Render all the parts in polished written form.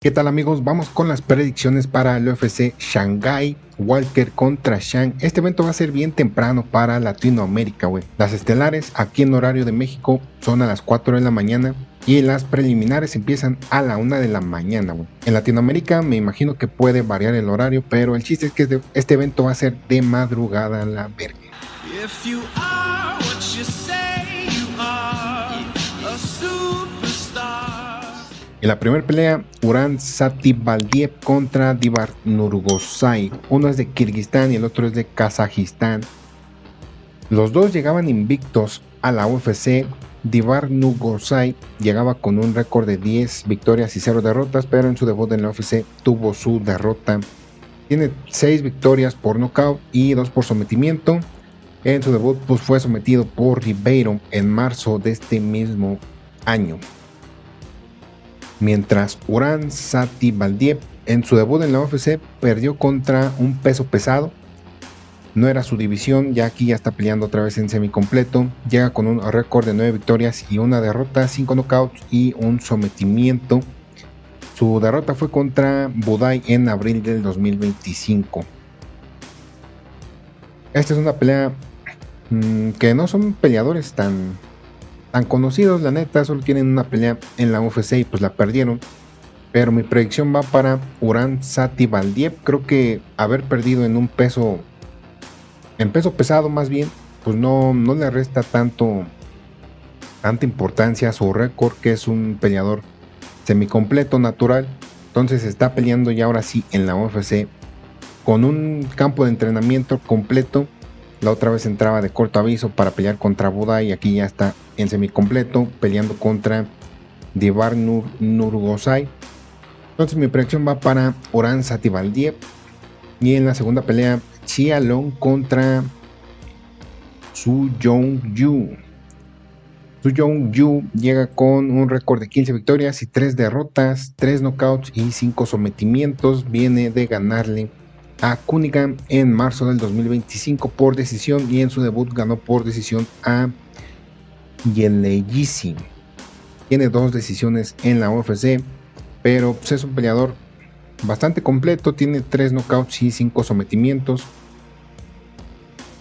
¿Qué tal, amigos? Vamos con las predicciones para el UFC Shanghai Walker contra Shang. Este evento va a ser bien temprano para Latinoamérica, güey. Las estelares aquí en horario de México son a las 4 de la mañana y las preliminares empiezan a la 1 de la mañana, güey. En Latinoamérica me imagino que puede variar el horario, pero el chiste es que este evento va a ser de madrugada, la verga. If you are what you say you are, a superstar. En la primera pelea, Uran Satibaldiev contra Divar Nurgosai. Uno es de Kirguistán y el otro es de Kazajistán. Los dos llegaban invictos a la UFC. Divar Nurgosai llegaba con un récord de 10 victorias y 0 derrotas, pero en su debut en la UFC tuvo su derrota. Tiene 6 victorias por nocaut y 2 por sometimiento. En su debut pues, fue sometido por Ribeiro en marzo de este mismo año. Mientras Uran Satibaldiev en su debut en la UFC perdió contra un peso pesado. No era su división, ya aquí ya está peleando otra vez en semicompleto. Llega con un récord de 9 victorias y una derrota, 5 knockouts y un sometimiento. Su derrota fue contra Budai en abril del 2025. Esta es una pelea que no son peleadores tan conocidos, la neta, solo tienen una pelea en la UFC y pues la perdieron. Pero mi predicción va para Uran Satibaldiev. Creo que haber perdido en peso pesado más bien, pues no le resta tanta importancia a su récord, que es un peleador semicompleto, natural. Entonces está peleando ya ahora sí en la UFC con un campo de entrenamiento completo. La otra vez entraba de corto aviso para pelear contra Budai y aquí ya está en semicompleto peleando contra Divar Nurgosai. Entonces mi predicción va para Uran Satibaldiev. Y en la segunda pelea, Xia Long contra Su Yong-yu. Su Yong-yu llega con un récord de 15 victorias y 3 derrotas, 3 knockouts y 5 sometimientos. Viene de ganarle a Cunningham en marzo del 2025 por decisión y en su debut ganó por decisión a Yeleyisi. Tiene 2 decisiones en la UFC, pero pues es un peleador bastante completo, tiene 3 knockouts y 5 sometimientos.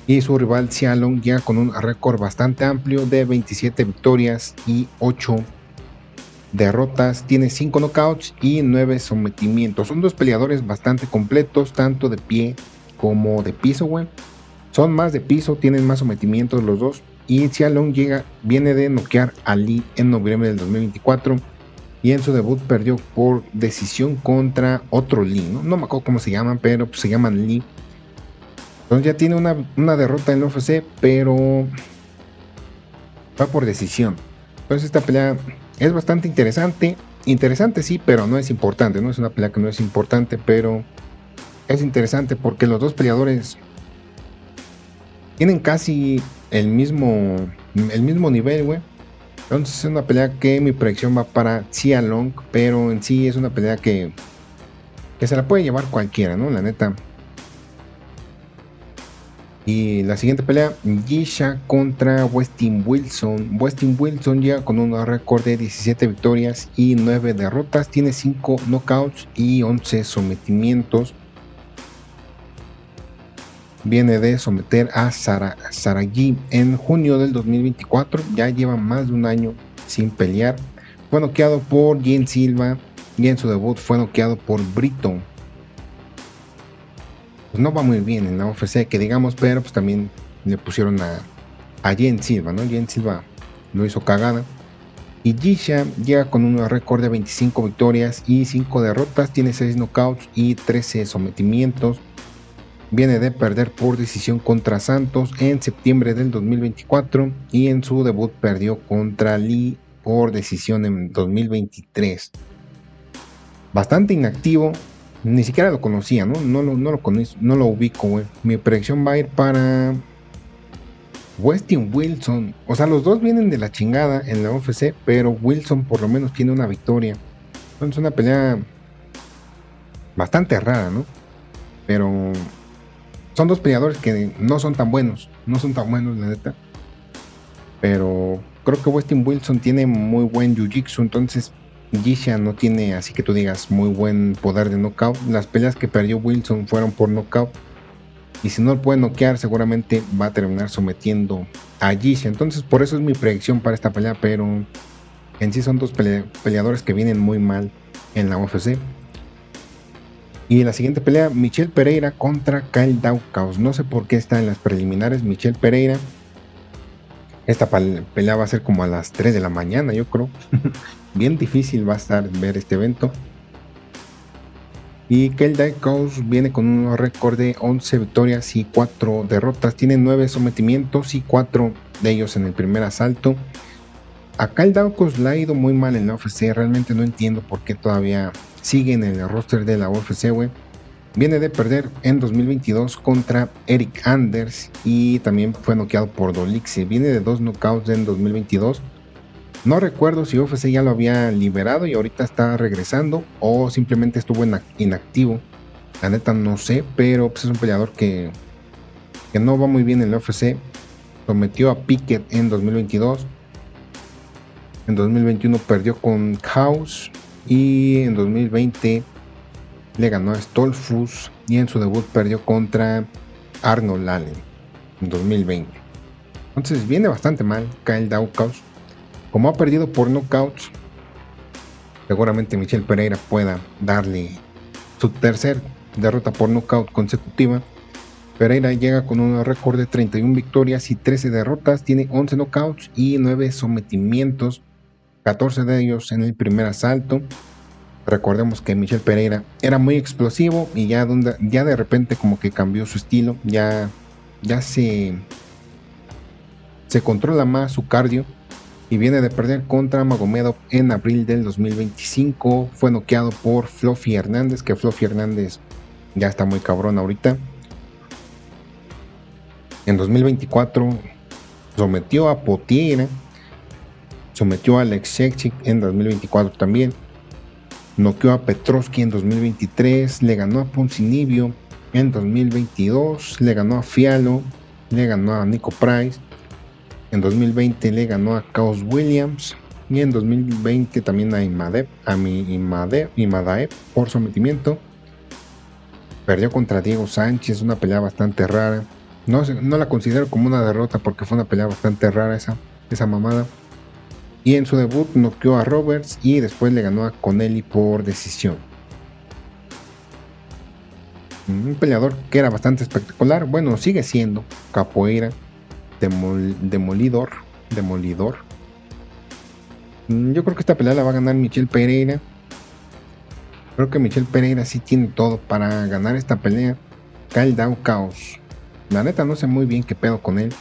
Y su rival Xia Long llega con un récord bastante amplio de 27 victorias y 8 derrotas, tiene 5 knockouts y 9 sometimientos. Son dos peleadores bastante completos, tanto de pie como de piso, güey. Son más de piso, tienen más sometimientos los dos. Y Xia Long viene de noquear a Lee en noviembre del 2024. Y en su debut perdió por decisión contra otro Lee, no me acuerdo cómo se llaman, pero pues se llaman Lee. Entonces ya tiene una derrota en el UFC, pero va por decisión. Entonces esta pelea es bastante interesante. Interesante sí, pero no es importante. No es una pelea que no es importante, pero es interesante porque los dos peleadores tienen casi el mismo nivel, güey. Entonces es una pelea que mi predicción va para Xia Long, pero en sí es una pelea que se la puede llevar cualquiera, ¿no? La neta. Y la siguiente pelea, Gisha contra Westin Wilson. Westin Wilson llega con un récord de 17 victorias y 9 derrotas. Tiene 5 knockouts y 11 sometimientos. Viene de someter a Saragi en junio del 2024. Ya lleva más de un año sin pelear. Fue noqueado por Jen Silva y en su debut fue noqueado por Brito. Pues no va muy bien en la UFC, que digamos, pero pues también le pusieron a Jen Silva, ¿no? Jen Silva lo hizo cagada. Y Gisha llega con un récord de 25 victorias y 5 derrotas, tiene 6 knockouts y 13 sometimientos. Viene de perder por decisión contra Santos en septiembre del 2024 y en su debut perdió contra Lee por decisión en 2023. Bastante inactivo. Ni siquiera lo conocía, ¿no? No lo conozco, no lo ubico, güey. Mi predicción va a ir para Westin Wilson. O sea, los dos vienen de la chingada en la UFC, pero Wilson por lo menos tiene una victoria. Entonces una pelea bastante rara, ¿no? Pero son dos peleadores que no son tan buenos. No son tan buenos, la neta. Pero creo que Westin Wilson tiene muy buen jiu-jitsu, entonces Jisha no tiene así que tú digas muy buen poder de knockout. Las peleas que perdió Wilson fueron por knockout. Y si no lo puede noquear, seguramente va a terminar sometiendo a Jisha. Entonces, por eso es mi predicción para esta pelea. Pero en sí son dos peleadores que vienen muy mal en la UFC. Y en la siguiente pelea, Michel Pereira contra Kyle Daukaus. No sé por qué está en las preliminares Michel Pereira. Esta pelea va a ser como a las 3 de la mañana, yo creo. Bien difícil va a estar ver este evento. Y Kyle Daukaus viene con un récord de 11 victorias y 4 derrotas. Tiene 9 sometimientos y 4 de ellos en el primer asalto. A Kyle Daukaus le ha ido muy mal en la UFC. Realmente no entiendo por qué todavía sigue en el roster de la UFC, güey. Viene de perder en 2022 contra Eric Anders y también fue noqueado por Dolixi. Viene de 2 knockouts en 2022. No recuerdo si UFC ya lo había liberado y ahorita está regresando o simplemente estuvo inactivo. La neta no sé, pero pues es un peleador que no va muy bien en la UFC. Sometió a Pickett en 2022. En 2021 perdió con House y en 2020 le ganó a Stolfus y en su debut perdió contra Arnold Allen en 2020. Entonces viene bastante mal Kyle Daukaus. Como ha perdido por knockouts, seguramente Michel Pereira pueda darle su tercer derrota por knockout consecutiva. Pereira llega con un récord de 31 victorias y 13 derrotas, tiene 11 knockouts y 9 sometimientos, 14 de ellos en el primer asalto. Recordemos que Michel Pereira era muy explosivo y ya de repente como que cambió su estilo, ya se controla más su cardio y viene de perder contra Magomedov en abril del 2025. Fue noqueado por Fluffy Hernández, que Fluffy Hernández ya está muy cabrón ahorita. En 2024 sometió a Potiera, sometió a Alex Shekchik en 2024 también. Noqueó a Petrovsky en 2023, le ganó a Poncinibio en 2022, le ganó a Fialo, le ganó a Nico Price, en 2020 le ganó a Chaos Williams y en 2020 también a Imadaev por sometimiento. Perdió contra Diego Sánchez, una pelea bastante rara. No la considero como una derrota porque fue una pelea bastante rara esa mamada. Y en su debut noqueó a Roberts y después le ganó a Connelly por decisión. Un peleador que era bastante espectacular. Bueno, sigue siendo capoeira, demolidor. Yo creo que esta pelea la va a ganar Michel Pereira. Creo que Michel Pereira sí tiene todo para ganar esta pelea. Kyle Daukaus, la neta no sé muy bien qué pedo con él.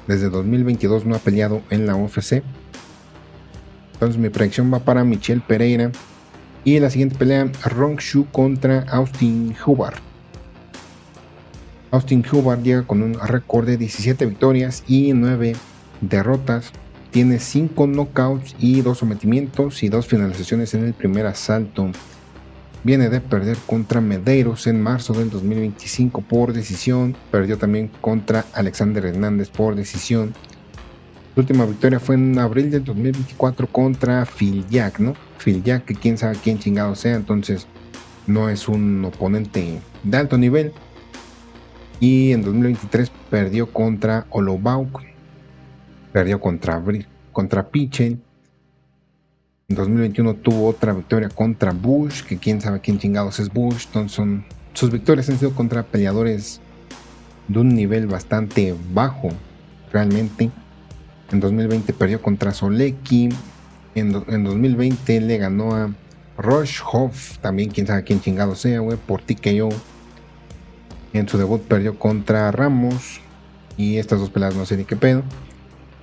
Desde 2022 no ha peleado en la UFC. Entonces mi predicción va para Michel Pereira. Y la siguiente pelea, Rong Shu contra Austin Hubbard. Austin Hubbard llega con un récord de 17 victorias y 9 derrotas. Tiene 5 knockouts y 2 sometimientos y 2 finalizaciones en el primer asalto. Viene de perder contra Medeiros en marzo del 2025 por decisión. Perdió también contra Alexander Hernández por decisión. Su última victoria fue en abril del 2024 contra Phil Jack, ¿no? Phil Jack, que quién sabe quién chingado sea, entonces no es un oponente de alto nivel. Y en 2023 perdió contra Olobauk, perdió contra Pichel. En 2021 tuvo otra victoria contra Bush, que quién sabe quién chingados es Bush. Entonces sus victorias han sido contra peleadores de un nivel bastante bajo, realmente. En 2020 perdió contra Solecki. En 2020 le ganó a Roshhoff, también quién sabe quién chingado sea, güey, por TKO. En su debut perdió contra Ramos. Y estas dos peleas no sé ni qué pedo.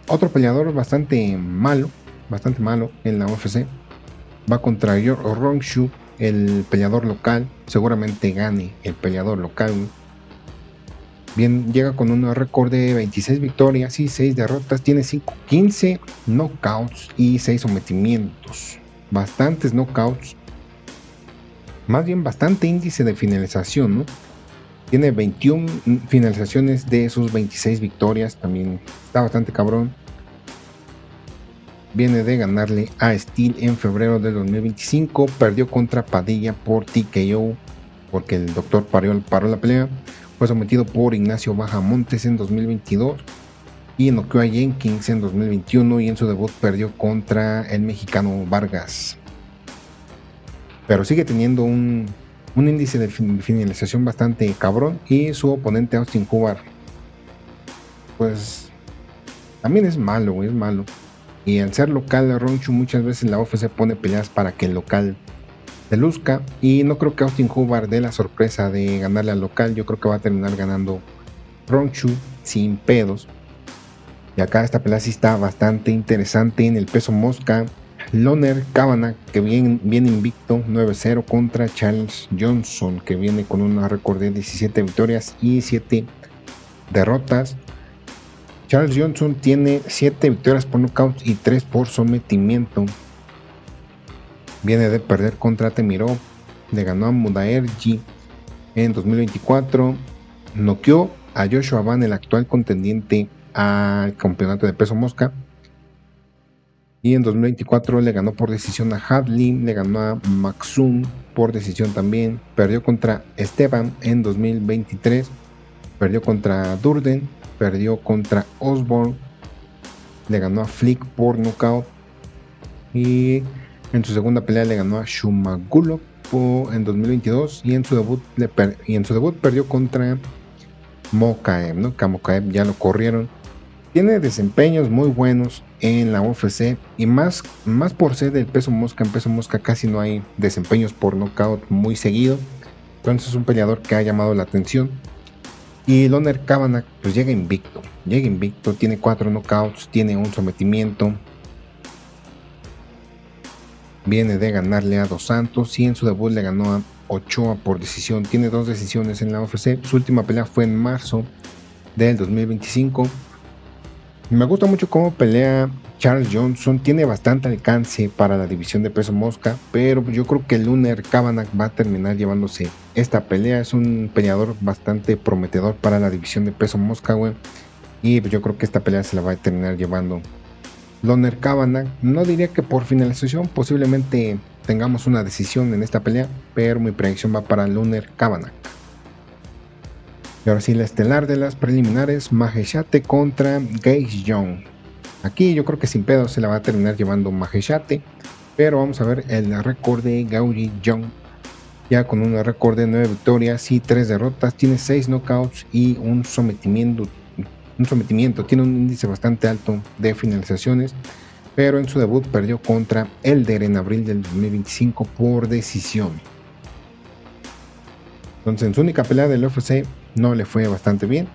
Otro peleador bastante malo en la UFC. Va contra Rong Shu, el peleador local. Seguramente gane el peleador local, güey. Bien, llega con un récord de 26 victorias y 6 derrotas. Tiene 15 knockouts y 6 sometimientos. Bastantes knockouts. Más bien bastante índice de finalización, ¿no? Tiene 21 finalizaciones de sus 26 victorias. También está bastante cabrón. viene de ganarle a Steel en febrero del 2025. Perdió contra Padilla por TKO porque el doctor paró la pelea. Fue sometido por Ignacio Bajamontes en 2022 y noqueó a Jenkins en 2021, y en su debut perdió contra el mexicano Vargas. Pero sigue teniendo un índice de finalización bastante cabrón, y su oponente Austin Hubbard pues también es malo, güey, es malo. Y al ser local, Ronchu, muchas veces la UFC pone peleas para que el local se luzca, y no creo que Austin Hubbard dé la sorpresa de ganarle al local. Yo creo que va a terminar ganando Ronchu sin pedos. Y acá esta pelea sí está bastante interesante. En el peso mosca, Loner Kavanagh, que viene invicto 9-0 contra Charles Johnson, que viene con una récord de 17 victorias y 7 derrotas. Charles Johnson tiene 7 victorias por nocaut y 3 por sometimiento. Viene de perder contra Temirov, le ganó a Mudaerji en 2024, noqueó a Joshua Van, el actual contendiente al campeonato de peso mosca, y en 2024 le ganó por decisión a Hadley, le ganó a Maxum por decisión también. Perdió contra Esteban en 2023, perdió contra Durden, perdió contra Osborne, le ganó a Flick por nocaut, y en su segunda pelea le ganó a Shumagulov en 2022, y en su debut perdió contra Mokaev, ¿no? Mokaev ya lo corrieron. Tiene desempeños muy buenos en la UFC, y más por ser del peso mosca. En peso mosca casi no hay desempeños por nocaut muy seguido, entonces es un peleador que ha llamado la atención. Y Loner Kavanagh pues llega invicto, tiene 4 knockouts, tiene un sometimiento, viene de ganarle a Dos Santos, y en su debut le ganó a Ochoa por decisión. Tiene 2 decisiones en la UFC, su última pelea fue en marzo del 2025. Me gusta mucho cómo pelea Charles Johnson, tiene bastante alcance para la división de peso mosca, pero yo creo que Loner Kavanagh va a terminar llevándose esta pelea. Es un peleador bastante prometedor para la división de peso mosca, güey, y yo creo que esta pelea se la va a terminar llevando Loner Kavanagh. No diría que por finalización, posiblemente tengamos una decisión en esta pelea, pero mi predicción va para Loner Kavanagh. Y ahora sí, la estelar de las preliminares, Maheshate contra Gaethje Young. Aquí yo creo que sin pedo se la va a terminar llevando Maheshate, pero vamos a ver el récord de Gaethje Young. Ya con un récord de 9 victorias y 3 derrotas, tiene 6 knockouts y un sometimiento. Tiene un índice bastante alto de finalizaciones, pero en su debut perdió contra Elder en abril del 2025 por decisión. Entonces en su única pelea del UFC no le fue bastante bien.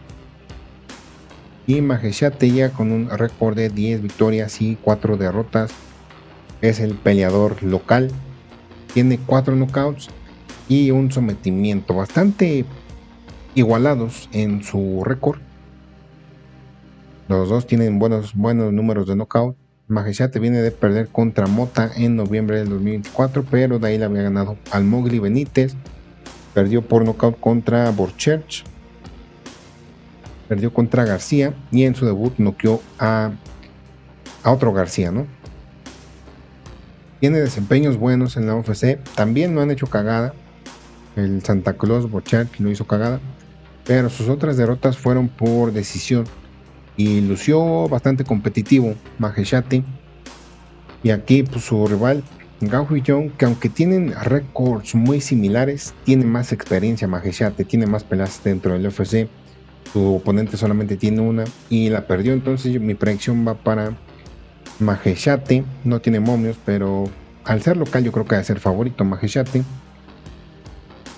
Y Maheshate ya con un récord de 10 victorias y 4 derrotas. Es el peleador local. Tiene 4 knockouts y un sometimiento, bastante igualados en su récord. Los dos tienen buenos números de knockout. Maheshate viene de perder contra Mota en noviembre del 2024, pero de ahí le había ganado al Mowgli Benítez. Perdió por nocaut contra Borchert, perdió contra García, y en su debut noqueó a otro García, ¿no? Tiene desempeños buenos en la UFC, también no han hecho cagada. El Santa Claus Borchert lo hizo cagada, pero sus otras derrotas fueron por decisión, y lució bastante competitivo Maheshate. Y aquí pues su rival Gaethje Young, que aunque tienen récords muy similares, tiene más experiencia Maheshate, tiene más peleas dentro del UFC. Su oponente solamente tiene una y la perdió, entonces mi predicción va para Maheshate. No tiene momios, pero al ser local yo creo que va a ser favorito Maheshate.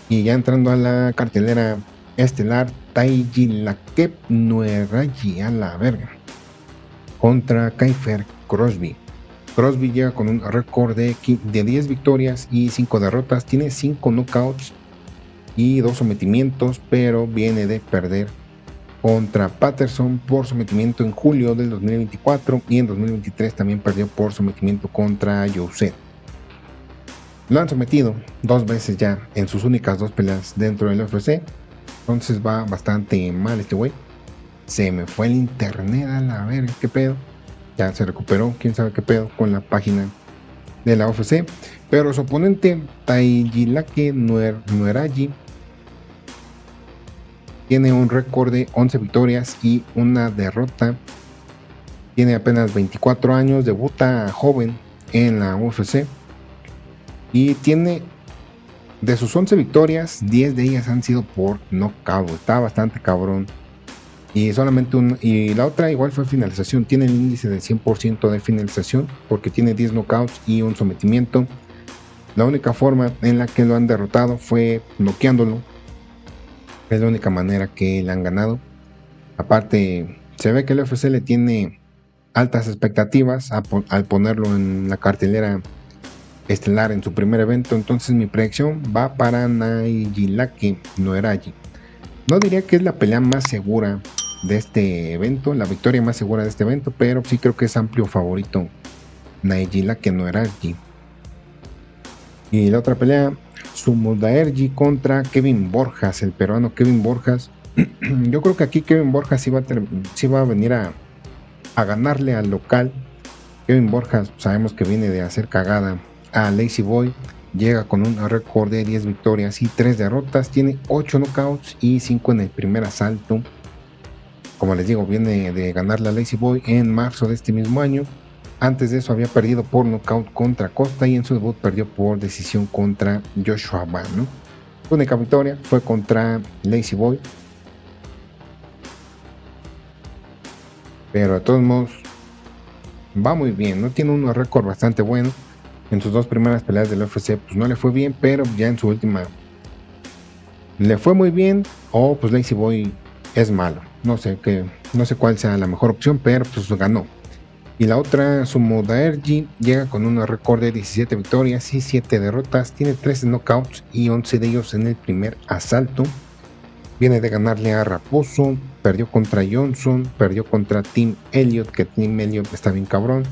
Y ya entrando a la cartelera estelar, Taiji Lakep Nuerayi a la verga contra Kiefer Crosby. Crosby llega con un récord de 10 victorias y 5 derrotas, tiene 5 knockouts y 2 sometimientos, pero viene de perder contra Patterson por sometimiento en julio del 2024, y en 2023 también perdió por sometimiento contra Youssef. Lo han sometido 2 veces ya en sus únicas 2 peleas dentro del UFC, entonces va bastante mal este güey. Se me fue el internet a la verga, qué pedo. ya se recuperó, quién sabe qué pedo con la página de la UFC. Pero su oponente, Taijilake Nueraji, tiene un récord de 11 victorias y una derrota. Tiene apenas 24 años, debuta joven en la UFC y tiene, de sus 11 victorias, 10 de ellas han sido por nocaut. Está bastante cabrón. Y solamente y la otra igual fue finalización. Tiene el índice del 100% de finalización porque tiene 10 knockouts y un sometimiento. La única forma en la que lo han derrotado fue noqueándolo. Es la única manera que le han ganado. Aparte, se ve que el UFC le tiene altas expectativas al ponerlo en la cartelera estelar en su primer evento. Entonces mi predicción va para Taijilake Nueraji. No diría que es la pelea más segura de este evento, la victoria más segura de este evento, pero sí creo que es amplio favorito Taijilake Nueraji. Y la otra pelea, Sumo Daerji contra Kevin Borjas, el peruano Kevin Borjas. Yo creo que aquí Kevin Borjas sí va a venir a ganarle al local. Kevin Borjas sabemos que viene de hacer cagada a Lazy Boy. Llega con un récord de 10 victorias y 3 derrotas. Tiene 8 knockouts y 5 en el primer asalto. Como les digo, viene de ganarle a Lazy Boy en marzo de este mismo año. Antes de eso había perdido por knockout contra Costa y en su debut perdió por decisión contra Joshua Van, ¿no? Su única victoria fue contra Lazy Boy. Pero de todos modos va muy bien, ¿no? Tiene un récord bastante bueno. En sus 2 primeras peleas del UFC pues no le fue bien, pero ya en su última le fue muy bien. O pues Lazy Boy es malo, no sé cuál sea la mejor opción, pero pues ganó. Y la otra, Sumo Daerji, llega con un récord de 17 victorias y 7 derrotas. Tiene 13 knockouts y 11 de ellos en el primer asalto. Viene de ganarle a Raposo, perdió contra Johnson, perdió contra Tim Elliott, que Tim Elliott está bien cabrón.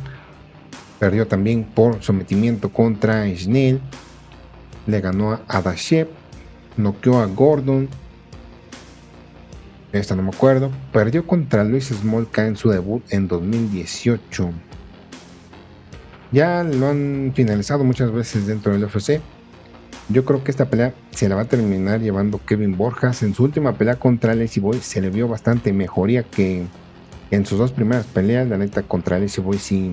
Perdió también por sometimiento contra Schnell. Le ganó a Adashev, noqueó a Gordon. Esta no me acuerdo. Perdió contra Luis Smolka en su debut en 2018. Ya lo han finalizado muchas veces dentro del UFC. Yo creo que esta pelea se la va a terminar llevando Kevin Borjas. En su última pelea contra Lazy Boy se le vio bastante mejoría que en sus 2 primeras peleas. La neta, contra Lazy Boy sí,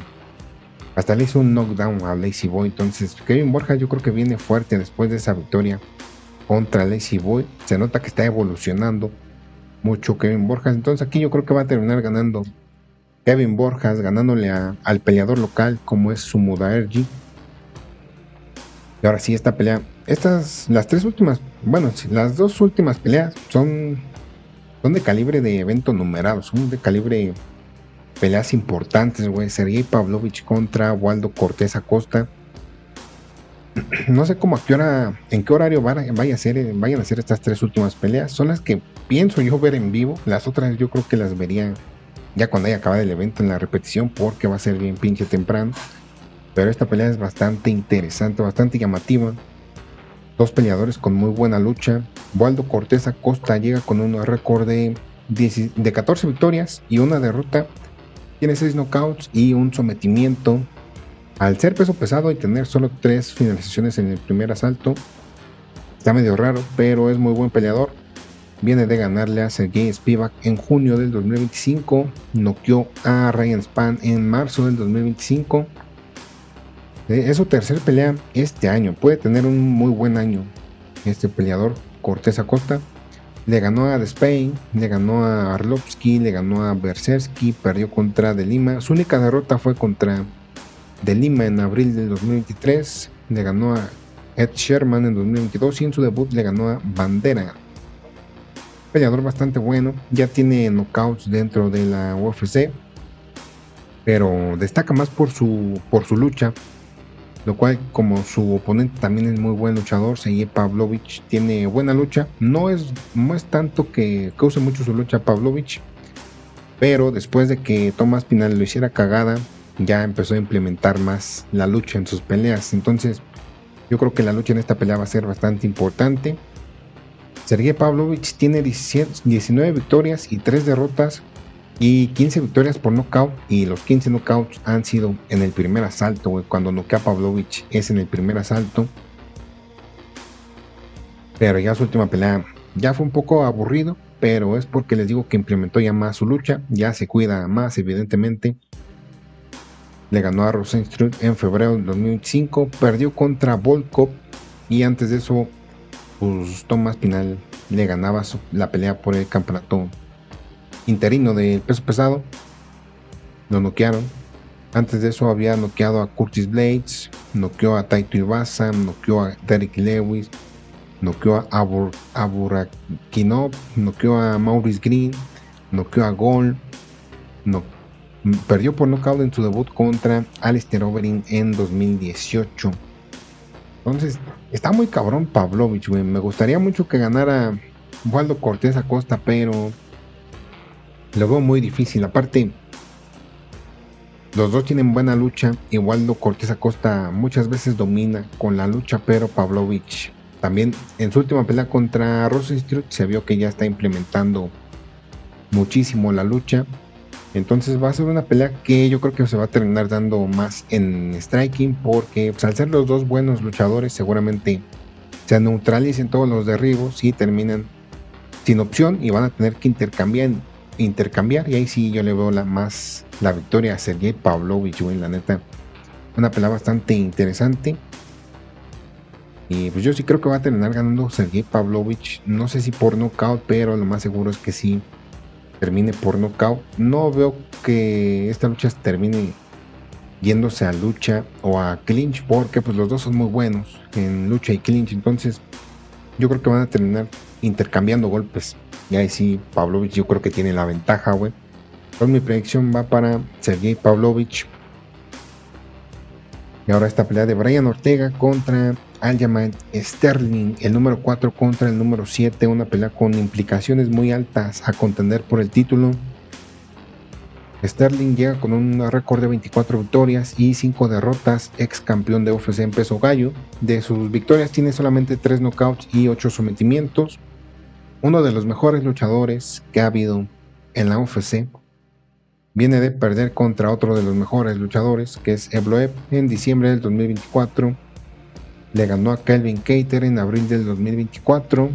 hasta le hizo un knockdown a Lazy Boy. Entonces Kevin Borjas yo creo que viene fuerte después de esa victoria contra Lazy Boy. Se nota que está evolucionando mucho Kevin Borjas. Entonces aquí yo creo que va a terminar ganando Kevin Borjas, ganándole al peleador local como es Sumo Daerji. Y ahora sí, esta pelea, las 3 últimas, bueno, las 2 últimas peleas son de calibre de evento numerado, son de calibre peleas importantes, güey. Sergey Pavlovich contra Waldo Cortés Acosta. No sé cómo en qué horario vayan a ser estas 3 últimas peleas. Son las que pienso yo ver en vivo. Las otras yo creo que las vería ya cuando haya acabado el evento en la repetición, porque va a ser bien pinche temprano. Pero esta pelea es bastante interesante, bastante llamativa. 2 peleadores con muy buena lucha. Waldo Cortés Acosta llega con un récord de 14 victorias y una derrota. Tiene 6 knockouts y un sometimiento. Al ser peso pesado y tener solo 3 finalizaciones en el primer asalto, está medio raro, pero es muy buen peleador. Viene de ganarle a Sergey Spivak en junio del 2025. Noqueó a Ryan Spann en marzo del 2025. Es su tercer pelea este año. Puede tener un muy buen año este peleador, Cortés Acosta. Le ganó a Despain, le ganó a Arlovsky, le ganó a Bersersky, perdió contra De Lima. Su única derrota fue contra De Lima en abril del 2023. Le ganó a Ed Sherman en 2022 y en su debut le ganó a Bandera. Peleador bastante bueno, ya tiene knockouts dentro de la UFC, pero destaca más por su lucha, lo cual, como su oponente también es muy buen luchador, Sergey Pavlovich tiene buena lucha. No es tanto que use mucho su lucha Pavlovich, pero después de que Tomás Pinal lo hiciera cagada, ya empezó a implementar más la lucha en sus peleas. Entonces yo creo que la lucha en esta pelea va a ser bastante importante. Sergey Pavlovich tiene 19 victorias y 3 derrotas. y 15 victorias por nocaut, y los 15 knockouts han sido en el primer asalto, güey. Cuando noquea a Pavlovich es en el primer asalto. Pero ya su última pelea ya fue un poco aburrido, pero es porque les digo que implementó ya más su lucha, ya se cuida más evidentemente. Le ganó a Rosenstruck en febrero del 2005, perdió contra Volkov, y antes de eso pues Tomás Pinal le ganaba la pelea por el campeonato interino del peso pesado. Lo noquearon. Antes de eso había noqueado a Curtis Blades, noqueó a Taito Ibasa, noqueó a Derek Lewis, noqueó a Burakinov, noqueó a Maurice Green, noqueó a Gol, perdió por nocaut en su debut contra Alistair Overeem en 2018. Entonces, está muy cabrón Pavlovich, güey. Me gustaría mucho que ganara Waldo Cortés Acosta, pero lo veo muy difícil. Aparte, los dos tienen buena lucha, y Waldo Cortés Acosta muchas veces domina con la lucha, pero Pavlovich también en su última pelea contra Rosenstruck se vio que ya está implementando muchísimo la lucha. Entonces va a ser una pelea que yo creo que se va a terminar dando más en striking, porque pues, al ser los dos buenos luchadores seguramente se neutralicen todos los derribos y terminan sin opción, y van a tener que intercambiar, y ahí sí yo le veo la victoria a Sergey Pavlovich, güey, la neta. Una pelea bastante interesante. Y pues yo sí creo que va a terminar ganando Sergey Pavlovich. No sé si por nocaut, pero lo más seguro es que sí termine por nocaut. No veo que esta lucha termine yéndose a lucha o a clinch, porque pues los dos son muy buenos en lucha y clinch. Entonces yo creo que van a terminar intercambiando golpes. Y ahí sí Pavlovich yo creo que tiene la ventaja, güey. Entonces mi predicción va para Sergey Pavlovich. Y ahora esta pelea de Brian Ortega contra Aljamain Sterling, el número 4 contra el número 7, una pelea con implicaciones muy altas a contender por el título. Sterling llega con un récord de 24 victorias y 5 derrotas, ex campeón de UFC en peso gallo. De sus victorias tiene solamente 3 knockouts y 8 sometimientos. Uno de los mejores luchadores que ha habido en la UFC. Viene de perder contra otro de los mejores luchadores, que es Evloev, en diciembre del 2024. Le ganó a Calvin Kattar en abril del 2024.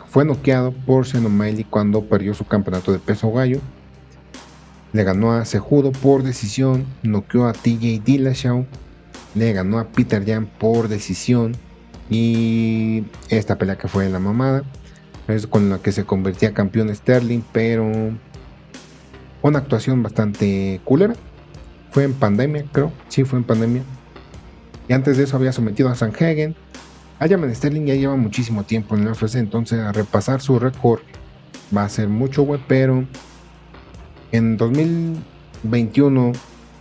Fue noqueado por Sean O'Malley cuando perdió su campeonato de peso gallo. Le ganó a Cejudo por decisión. Noqueó a TJ Dillashaw. Le ganó a Peter Yan por decisión. Y esta pelea que fue la mamada, es con la que se convertía campeón Sterling, pero una actuación bastante culera. Fue en pandemia, creo. Sí, fue en pandemia. Y antes de eso había sometido a Sanhagen. Aljamain Sterling ya lleva muchísimo tiempo en el UFC, entonces a repasar su récord va a ser mucho, güey. Pero en 2021,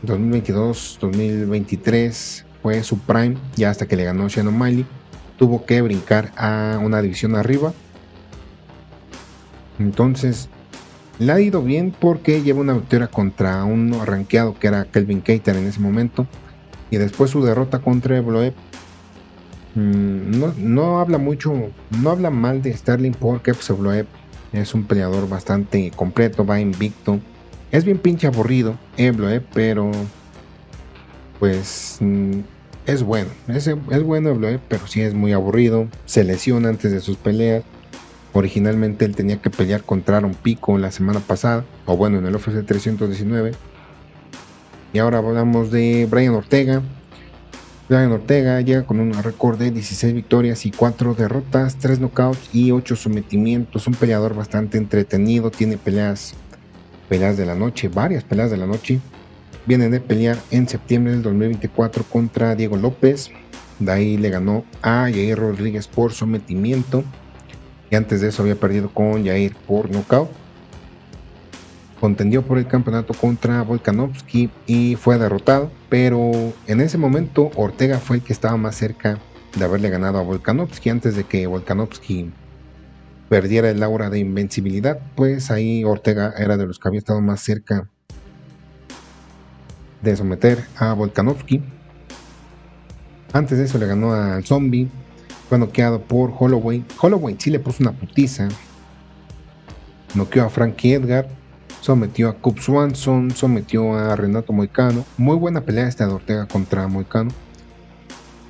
2022, 2023 fue su prime, ya hasta que le ganó Sean O'Malley. Tuvo que brincar a una división arriba. Entonces le ha ido bien porque lleva una victoria contra un rankeado que era Calvin Kattar en ese momento. Y después su derrota contra Evloev. No habla mucho, no habla mal de Sterling, porque pues, Evloev es un peleador bastante completo, va invicto. Es bien pinche aburrido Evloev, pero pues es bueno. Es bueno Evloev, pero sí es muy aburrido. Se lesiona antes de sus peleas. Originalmente él tenía que pelear contra Aaron Pico la semana pasada, o bueno, en el UFC 319. Y ahora hablamos de Brian Ortega. Brian Ortega llega con un récord de 16 victorias y 4 derrotas, 3 knockouts y 8 sometimientos. Un peleador bastante entretenido, tiene peleas de la noche, varias peleas de la noche. Viene de pelear en septiembre del 2024 contra Diego López. De ahí le ganó a Jair Rodríguez por sometimiento. Y antes de eso había perdido con Jair por nocaut. Contendió por el campeonato contra Volkanovski y fue derrotado, pero en ese momento Ortega fue el que estaba más cerca de haberle ganado a Volkanovski. Antes de que Volkanovski perdiera el aura de invencibilidad, pues ahí Ortega era de los que había estado más cerca de someter a Volkanovski. Antes de eso le ganó al Zombie. Fue noqueado por Holloway. Holloway sí le puso una putiza. Noqueó a Frankie Edgar. sometió a Cub Swanson, sometió a Renato Moicano. Muy buena pelea esta de Ortega contra Moicano.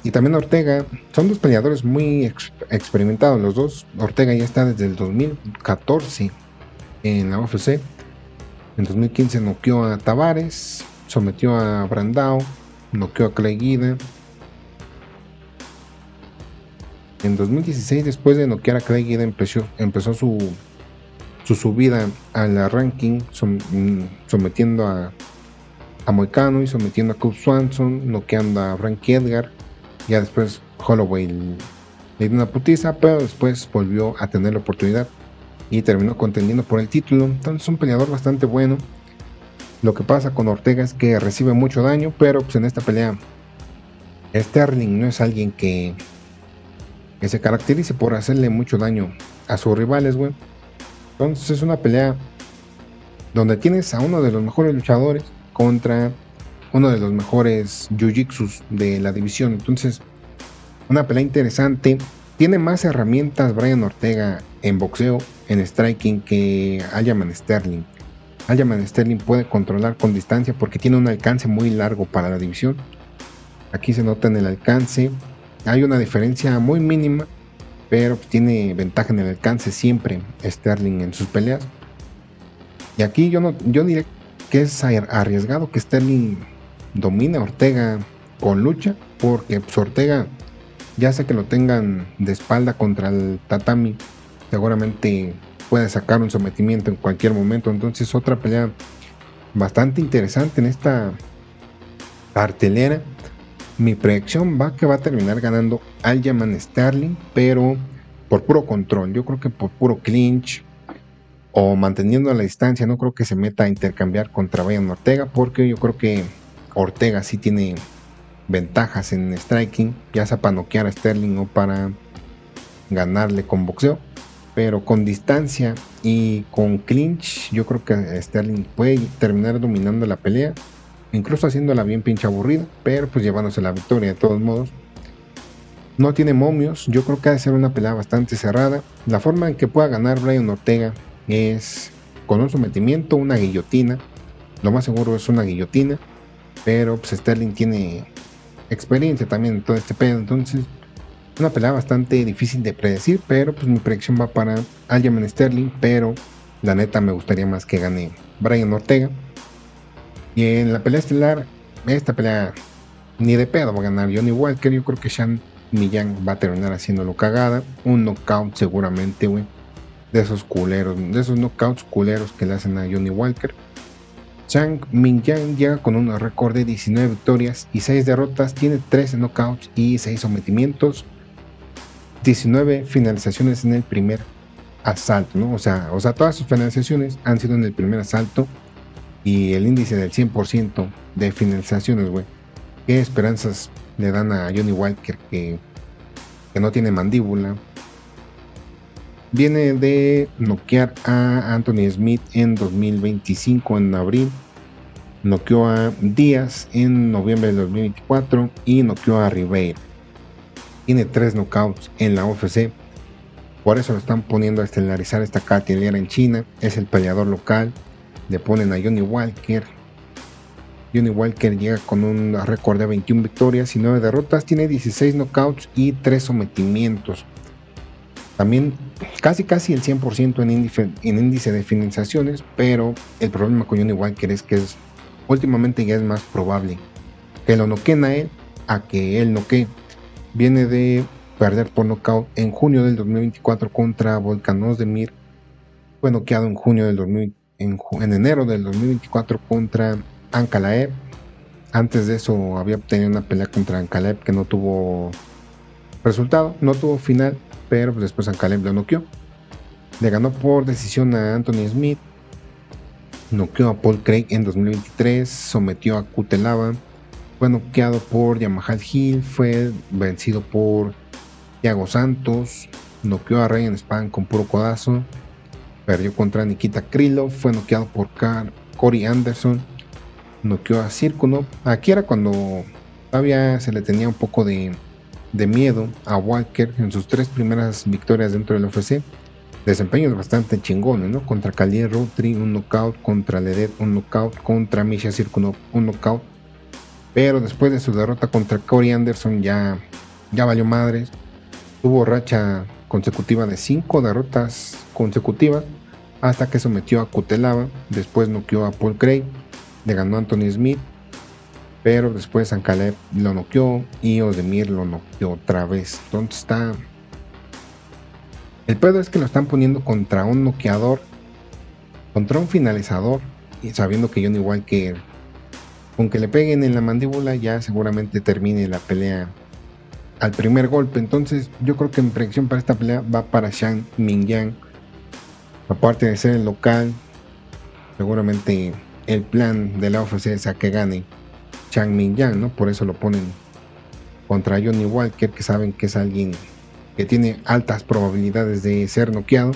Y también Ortega, son dos peleadores muy experimentados los dos. Ortega ya está desde el 2014 en la UFC. En 2015 noqueó a Tavares, sometió a Brandao, noqueó a Clay Guida. En 2016, después de noquear a Clay Guida, empezó su subida a la ranking, sometiendo a Moicano y sometiendo a Cub Swanson, noqueando a Frankie Edgar. Ya después Holloway le dio una putiza, pero después volvió a tener la oportunidad y terminó contendiendo por el título. Entonces es un peleador bastante bueno. Lo que pasa con Ortega es que recibe mucho daño, pero pues en esta pelea Sterling no es alguien que se caracterice por hacerle mucho daño a sus rivales, güey. Entonces es una pelea donde tienes a uno de los mejores luchadores contra uno de los mejores jiu-jitsus de la división. Entonces, una pelea interesante. Tiene más herramientas Brian Ortega en boxeo, en striking, que Aljamain Sterling. Aljamain Sterling puede controlar con distancia porque tiene un alcance muy largo para la división. Aquí se nota en el alcance. Hay una diferencia muy mínima, pero tiene ventaja en el alcance siempre Sterling en sus peleas. Y aquí yo diré que es arriesgado que Sterling domine a Ortega con lucha, porque pues, Ortega, ya sea que lo tengan de espalda contra el tatami, seguramente puede sacar un sometimiento en cualquier momento. Entonces otra pelea bastante interesante en esta cartelera. Mi predicción va que va a terminar ganando Aljamain Sterling, pero por puro control. Yo creo que por puro clinch o manteniendo la distancia. No creo que se meta a intercambiar contra Brian Ortega, porque yo creo que Ortega sí tiene ventajas en striking, ya sea para noquear a Sterling o para ganarle con boxeo. Pero con distancia y con clinch, yo creo que Sterling puede terminar dominando la pelea, incluso haciéndola bien pinche aburrida, pero pues llevándose la victoria de todos modos. No tiene momios, yo creo que ha de ser una pelea bastante cerrada. La forma en que pueda ganar Brian Ortega es con un sometimiento, una guillotina. Lo más seguro es una guillotina, pero pues Sterling tiene experiencia también en todo este pedo. Entonces una pelea bastante difícil de predecir, pero pues mi predicción va para Aljamain Sterling, pero la neta me gustaría más que gane Brian Ortega. Y en la pelea estelar, esta pelea ni de pedo va a ganar Johnny Walker. Yo creo que Sean Millán va a terminar haciéndolo cagada, un knockout seguramente, güey, de esos culeros, de esos knockouts culeros que le hacen a Johnny Walker. Sean Millán llega con un récord de 19 victorias y 6 derrotas, tiene 13 knockouts y 6 sometimientos, 19 finalizaciones en el primer asalto, ¿no? O sea, todas sus finalizaciones han sido en el primer asalto y el índice del 100% de finalizaciones, güey. ¿Qué esperanzas le dan a Johnny Walker que no tiene mandíbula? Viene de noquear a Anthony Smith en 2025, en abril. Noqueó a Díaz en noviembre de 2024 y noqueó a Rivera. Tiene 3 knockouts en la UFC. Por eso lo están poniendo a estelarizar esta cartelera en China. Es el peleador local. Le ponen a Johnny Walker. Johnny Walker llega con un récord de 21 victorias y 9 derrotas. Tiene 16 knockouts y 3 sometimientos. También casi el 100% en índice de finalizaciones, pero el problema con Johnny Walker es que últimamente ya es más probable que lo noqueen a él a que él noquee. Viene de perder por nocaut en junio del 2024 contra Volkan Ozdemir. Fue noqueado en junio del en enero del 2024 contra Ankalaev. Antes de eso había obtenido una pelea contra Ankalaev que no tuvo resultado, no tuvo final, pero pues después Ankalaev lo noqueó. Le ganó por decisión a Anthony Smith. Noqueó a Paul Craig en 2023. Sometió a Cutelaba. Fue noqueado por Yamahal Hill. Fue vencido por Thiago Santos. Noqueó a Ryan Spann con puro codazo. Perdió contra Nikita Krylov. Fue noqueado por Corey Anderson. Noqueó a Cirkunov. Aquí era cuando todavía se le tenía un poco de miedo a Walker en sus 3 primeras victorias dentro del UFC. desempeños bastante chingones, ¿no? Contra Kalier Rountree un knockout, contra Ledet un knockout, contra Misha Cirkunov un knockout, pero después de su derrota contra Corey Anderson ya valió madres. Tuvo racha consecutiva de 5 derrotas consecutivas hasta que sometió a Cutelaba, después noqueó a Paul Craig, le ganó a Anthony Smith, pero después Ankalaev lo noqueó y Ozdemir lo noqueó otra vez. Entonces está... El pedo es que lo están poniendo contra un noqueador, contra un finalizador, y sabiendo que Johnny Walker, con que le peguen en la mandíbula, ya seguramente termine la pelea al primer golpe. Entonces yo creo que mi predicción para esta pelea va para Zhang Mingyang. Aparte de ser el local, seguramente el plan de la UFC es a que gane Zhang Mingyang, ¿no? Por eso lo ponen contra Johnny Walker, que saben que es alguien que tiene altas probabilidades de ser noqueado.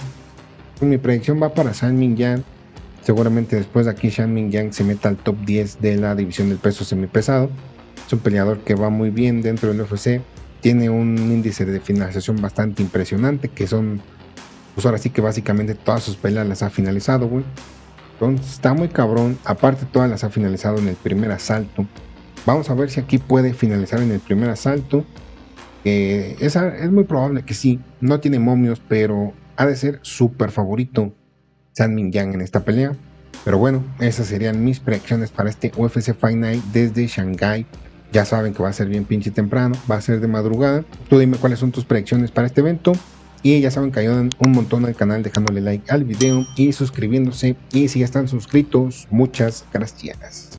Pues mi predicción va para Zhang Mingyang. Seguramente después de aquí Zhang Mingyang se meta al top 10 de la división del peso semipesado. Es un peleador que va muy bien dentro del UFC. Tiene un índice de finalización bastante impresionante, que son, pues ahora sí que básicamente todas sus peleas las ha finalizado, güey. Entonces está muy cabrón. Aparte todas las ha finalizado en el primer asalto. Vamos a ver si aquí puede finalizar en el primer asalto. Es muy probable que sí. No tiene momios, pero ha de ser súper favorito Zhang Mingyang en esta pelea. Pero bueno, esas serían mis predicciones para este UFC Fight Night desde Shanghái. Ya saben que va a ser bien pinche temprano, va a ser de madrugada. Tú dime cuáles son tus predicciones para este evento. Y ya saben que ayudan un montón al canal dejándole like al video y suscribiéndose. Y si ya están suscritos, muchas gracias.